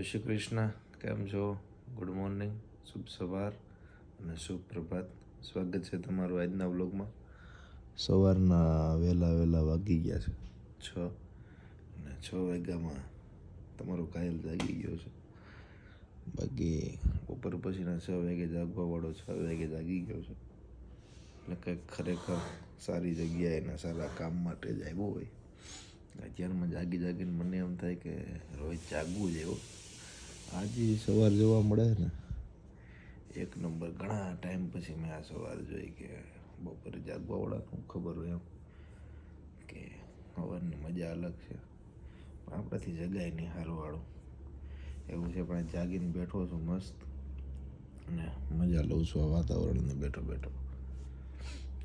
શ્રી કૃષ્ણ. કેમ છો? Good morning, શુભ સવાર અને શુભ પ્રભાત. સ્વાગત છે તમારું આજના વ્લોગમાં. સવારના વહેલા વાગી ગયા છે 6 અને 6 વાગ્યામાં તમારો કાયલ જાગી ગયો છે. બાકી બપોર પછીના 6 વાગે જાગવાવાળો 6 વાગે જાગી ગયો છે. એટલે કંઈક ખરેખર સારી જગ્યાએ એના સારા કામ માટે જ આવ્યો હોય. અત્યારમાં જાગીને મને એમ થાય કે રોજ જાગવું જ એવું. આજે સવાર જોવા મળે ને એક નંબર. ઘણા ટાઈમ પછી મેં આ સવાર જોઈ કે બપોરે જાગવાવાળાનું ખબર હોય એમ કે સવારની મજા અલગ છે. પણ આપણાથી જગાય નહીં સારું એવું છે. પણ જાગીને બેઠો છું મસ્ત અને મજા લઉં છું આ વાતાવરણને બેઠો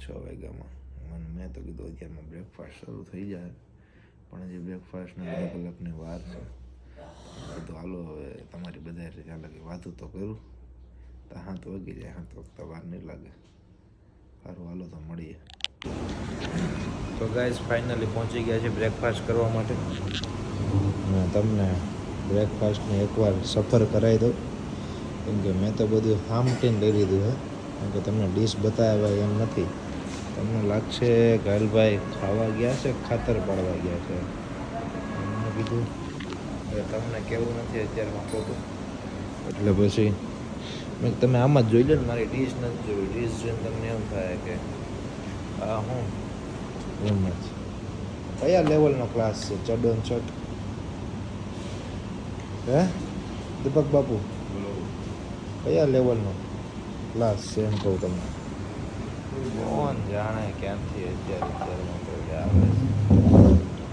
6 વાગ્યામાં. મેં તો કીધું અત્યારમાં બ્રેકફાસ્ટ શરૂ થઈ જાય, પણ હજી બ્રેકફાસ્ટને 2 કલાકની વાર છે. તો હાલો હવે તમારી બધા ચાલે કે વાતું તો કરું. તો 7 વાગી જાય, 7 વાગતા વાર નહીં લાગે. સારું હાલો તો મળીએ. તો ગાઈસ ફાઇનલી પહોંચી ગયા છે બ્રેકફાસ્ટ કરવા માટે. તમને બ્રેકફાસ્ટને એકવાર સફર કરાવી દઉં, કેમ કે મેં તો બધું સામટીને લઈ લીધું છે. કેમ કે તમને ડીશ બતાવ્યા એમ નથી. તમને લાગશે ઘાયલભાઈ ખાવા ગયા છે, ખાતર પાડવા ગયા છે. મેં કીધું તમને કેવું નથી અત્યારમાં ખોટું, એટલે પછી મેં તમે આમાં જ જોઈ લો ને, મારી ડીશ નથી જોઈ. ડીશ જોઈને તમને એમ થાય કે આ હું એમ જ. કયા લેવલનો ક્લાસ છે? ચડો ને ચટ હે દીપક બાપુ, કયા લેવલનો ક્લાસ છે એમ કહું તમને. કોણ જાણે ક્યાંથી અત્યારમાં તો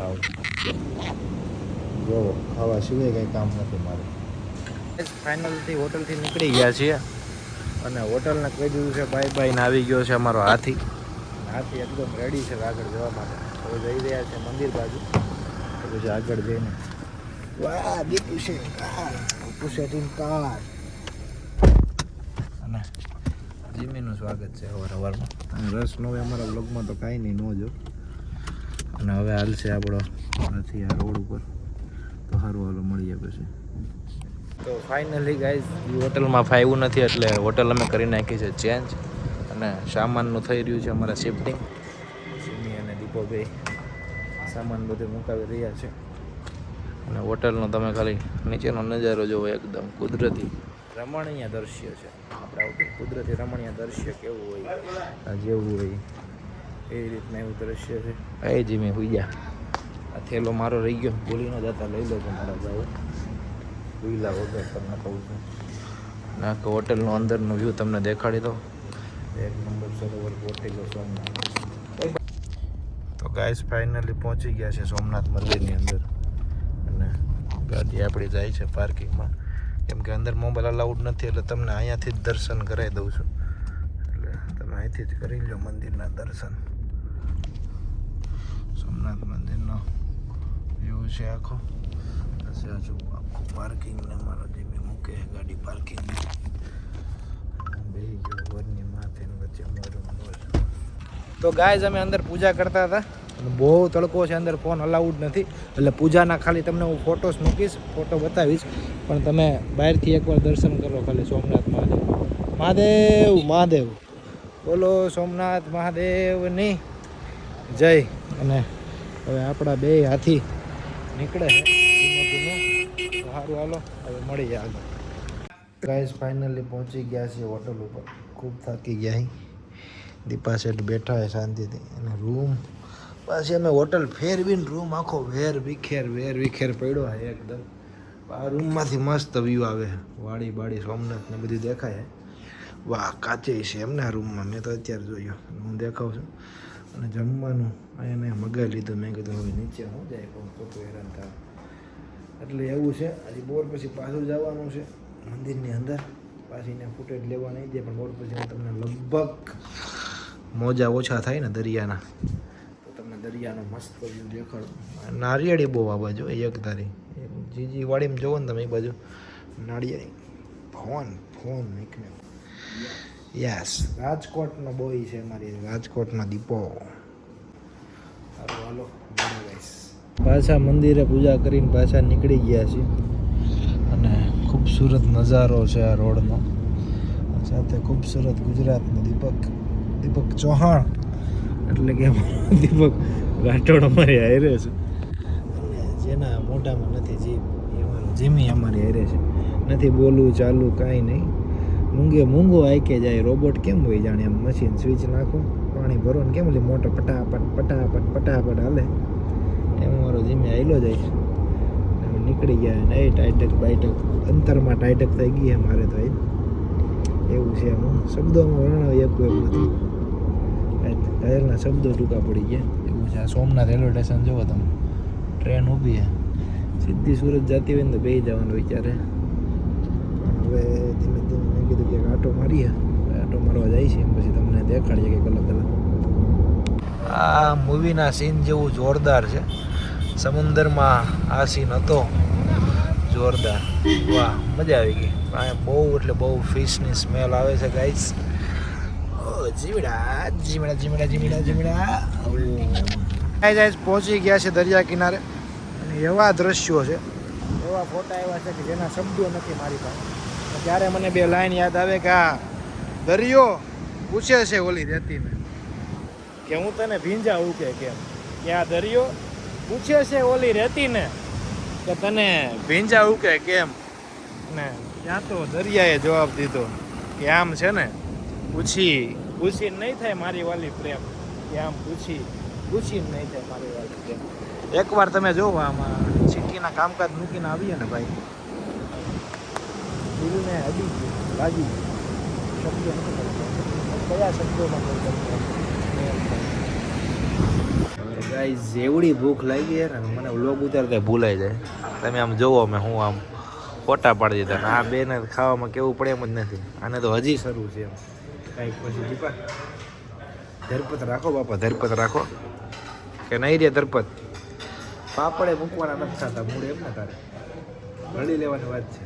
આવે છે. જોવો, ખાવા સિવાય કંઈ કામ નથી મારે. ફાઇનલથી હોટલથી નીકળી ગયા છીએ અને હોટલને કહી દીધું છે બાય ને આવી ગયો છે અમારો હાથી. હાથી એકદમ રેડી છે આગળ જવા માટે. હવે જઈ રહ્યા છે મંદિર બાજુ. પછી આગળ જઈને વાહ દીપુ છે કાર અને જીમીનું સ્વાગત છે સવારમાં. અને રસ ન હોય અમારા બ્લોગમાં તો કાંઈ નહીં, ન જો. અને હવે હાલ છે આપણો નથી આ રોડ ઉપર. તો સારું હાલો મળીએ પછી. તો ફાઇનલી ગાઈઝ હોટલમાં ફાવ્યું નથી, એટલે હોટલ અમે કરી નાખી છે ચેન્જ. અને સામાનનું થઈ રહ્યું છે અમારા શિફ્ટિંગ. સિમી અને દીપોભાઈ સામાન બધું મુકાવી રહ્યા છે. અને હોટલનો તમે ખાલી નીચેનો નજારો જોવો, એકદમ કુદરતી રમણીય દૃશ્ય છે. આપણા કુદરતી રમણીય દૃશ્ય કેવું હોય, આ જેવું હોય એ રીતના એવું દૃશ્ય છે. એ જી મેં હોઈ ગયા. આ થેલો મારો રહી ગયો, ભૂલી ન જતા લઈ લો મારા ભાઈ. ભૂલા વગર તમને કહું છું. અને આખો હોટલનો અંદરનો વ્યૂ તમને દેખાડી દો. એક નંબર સરોવર હોટેલો સોમનાથ. તો ગાઈસ ફાઇનલી પહોંચી ગયા છે સોમનાથ મંદિરની અંદર. અને ગાડી આપણી જાય છે પાર્કિંગમાં, કેમ કે અંદર મોબાઈલ અલાઉડ નથી. એટલે તમને અહીંયાથી જ દર્શન કરાવી દઉં છું. એટલે તમે અહીંથી જ કરી લો મંદિરના દર્શન. સોમનાથ મંદિરનો વ્યૂ છે આખો. હજુ આખું પાર્કિંગને મારો જે મેં મૂકે ગાડી પાર્કિંગ બે વરની માથે વચ્ચે મોર. તો ગાઈઝ અમે અંદર પૂજા કરતા હતા. બહુ તડકો છે, અંદર ફોન અલાઉડ નથી. એટલે પૂજાના ખાલી તમને હું ફોટોસ મૂકીશ, ફોટો બતાવીશ. પણ તમે બહારથી એકવાર દર્શન કરો ખાલી સોમનાથ મહાદેવ. બોલો સોમનાથ મહાદેવની જય. અને હવે આપણા બે હાથી નીકળે છે ધીમે. સારું હાલો હવે મળી જાય. ગાઈઝ ફાઇનલી પહોંચી ગયા છીએ હોટલ ઉપર. ખૂબ થાકી ગયા. દીપા સેટ બેઠા છે શાંતિથી. અને રૂમ પાછી અમે હોટલ ફેરવીને રૂમ આખો વેર વિખેર પડ્યો છે એકદમ. આ રૂમમાંથી મસ્ત વ્યૂ આવે, વાડી સોમનાથ ને બધું દેખાય. વાહ, કાચે છે એમને આ રૂમમાં. મેં તો અત્યારે જોયું, હું દેખાઉં છું. અને જમવાનું અહીંયા મેં મગાવી લીધું. મેં કીધું હવે નીચે હું જાય પણ ખોટું હેરાન થાય. એટલે એવું છે. હજી બોર પછી પાછું જવાનું છે મંદિરની અંદર. પાછી એને ફૂટેજ લેવા નહીં દે, પણ બોર પછી હું તમને લગભગ મોજા ઓછા થાય ને દરિયાના, તો તમને દરિયાનો મસ્ત વ્યૂ દેખાડું. નારિયેળી બહુ આ બાજુ એક ધારી જીજી વાડીમાં જોવો ને તમે એ બાજુ નાળિયેરી. ફોન નીકળે. યસ, રાજકોટનો બોય છે મારી, રાજકોટનો દીપો. સારું હાલો પાછા મંદિરે પૂજા કરીને પાછા નીકળી ગયા છીએ. અને ખૂબસૂરત નજારો છે આ રોડનો, સાથે ખૂબસૂરત ગુજરાતનો દીપક ચૌહાણ એટલે કે દીપક રાઠોડ અમારી હારે છે, અને જેના મોઢામાં નથી જીભ એ અમારો જીમી અમારી હારે છે. નથી બોલવું ચાલવું કાંઈ નહીં, મૂંગો આઈકે જાય. રોબોટ કેમ હોય જાણે આમ મશીન સ્વિચ નાખો પાણી ભરો ને કેમ ઓલી મોટર પટાપટ હાલે એમ અમારો જીમી હાઈલો જાય છે. નીકળી ગયા ને એ ટાઈટક બાઈટક અંતરમાં ટાઈટક થઈ ગઈ મારે તો એવું છે. એમ શબ્દોમાં વર્ણવી શકું એવું નથી, ઘાયલના શબ્દો ટૂંકા પડી ગયા એવું છે. આ સોમનાથ રેલવે સ્ટેશન જુઓ તમે, ટ્રેન ઊભી છે, સીધી સુરત જતી હોય ને તો બેસી જવાનો વિચારે, પણ હવે ધીમે ધીમે મેં કીધું કે આટો મારીએ, આટો મારવા જાય છે એમ પછી તમને દેખાડીએ કે અલગ અલગ. આ મૂવીના સીન જેવું જોરદાર છે. સમુંદરમાં આ સીન હતો જોરદાર, વાહ મજા આવી ગઈ. અહીંયા બહુ એટલે બહુ ફિશની સ્મેલ આવે છે ગાઈસ. જીમડા ગાઈસ પહોંચી ગયા છે દરિયા કિનારે, અને એવા દ્રશ્યો છે, એવા ફોટા એવા છે કે જેના શબ્દો નથી મારી પાસે. ત્યારે મને બે લાઈન યાદ આવે કે આ દરિયો પૂછે છે ઓલી રેતીને કે હું તને ભીંજાવું કે કેમ, કે આ દરિયો પૂછે છે ઓલી રેતીને કે તને ભીંજાવું કે કેમ, ને ત્યાં તો દરિયાએ જવાબ દીધો કે આમ છે ને પૂછીને નહીં થાય મારી વાલી પ્રેમ, કે આમ પૂછીને નહીં થાય મારી વાલી પ્રેમ. એકવાર તમે જોવો આમાં સિટીના કામકાજ મૂકીને આવીએ ને ભાઈ, દિલને અડી ગયું, લાગી ગયું, શબ્દો નથી કરતો કયા શબ્દોમાં ગાઈસ. જેવડી ભૂખ લાગી છે ને મને વ્લોગ ઉતારતા ભૂલાઈ જાય. તમે આમ જોવો મેં હું આમ ફોટા પાડી દીધા, આ બેને ખાવામાં કેવું પડે એમ જ નથી. આને તો હજી શરૂ છે એમ કાંઈક પછી દીપા ધરપત રાખો બાપા, ધરપત રાખો કે નહીં રે ધરપત. પાપડે મૂકવાના નથી થતા મૂળ એમ ને તારે રડી લેવાની વાત છે.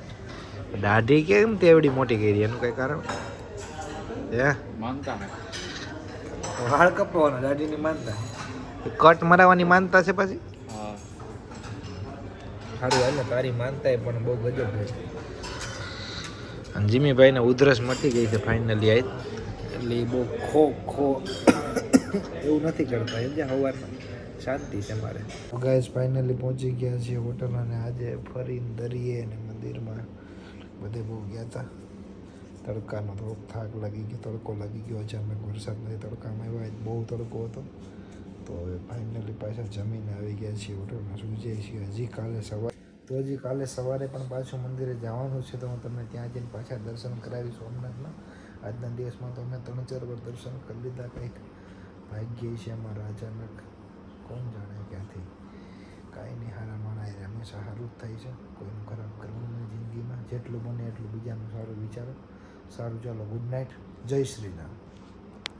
દાઢી કેમ તે એવડી મોટી કરી એનું કઈ કારણ હે? માનતા વાળ કપાવવાના, દાઢીની માનતા, કટ મરાવવાની માનતા છે પછી. સારું હાલ ને તારી માનતા પણ બહુ ગજબ છે. અને જીમીભાઈને ઉધરસ મટી ગઈ છે ફાઇનલી આજ, એટલે એ બહુ ખો એવું નથી કરતા એમ જ્યાં સવારમાં શાંતિ છે મારે. ગાઈસ ફાઇનલી પહોંચી ગયા છીએ હોટલ, અને આજે ફરીને દરિયે અને મંદિરમાં બધે બહુ ગયા હતા. તડકાનો થોડોક થાક લાગી ગયો, તડકો લાગી ગયો, અચાનક વરસાદ નથી, તડકામાં આવ્યા બહુ તડકો હતો. તો હવે ફાઇનલી પાછા જમીને આવી ગયા છીએ હોટલમાં, સુઈ જઈએ છીએ. હજી કાલે સવારે પણ પાછું મંદિરે જવાનું છે, તો હું તમને ત્યાં જઈને પાછા દર્શન કરાવીશ સોમનાથના. આજના દિવસમાં તો અમે 3-4 વાર દર્શન કરી લીધા. કંઈક ભાગ્ય છે અમારા અચાનક, કોણ જાણે ક્યાંથી. કાંઈ નહીં, સારા માણા એ હંમેશા સારું જ થાય છે, કોઈનું ખરાબ કરવાનું જિંદગીમાં. જેટલું બને એટલું બીજાનું સારું વિચારો. સારું ચાલો, ગુડ નાઇટ, જય શ્રી રામ.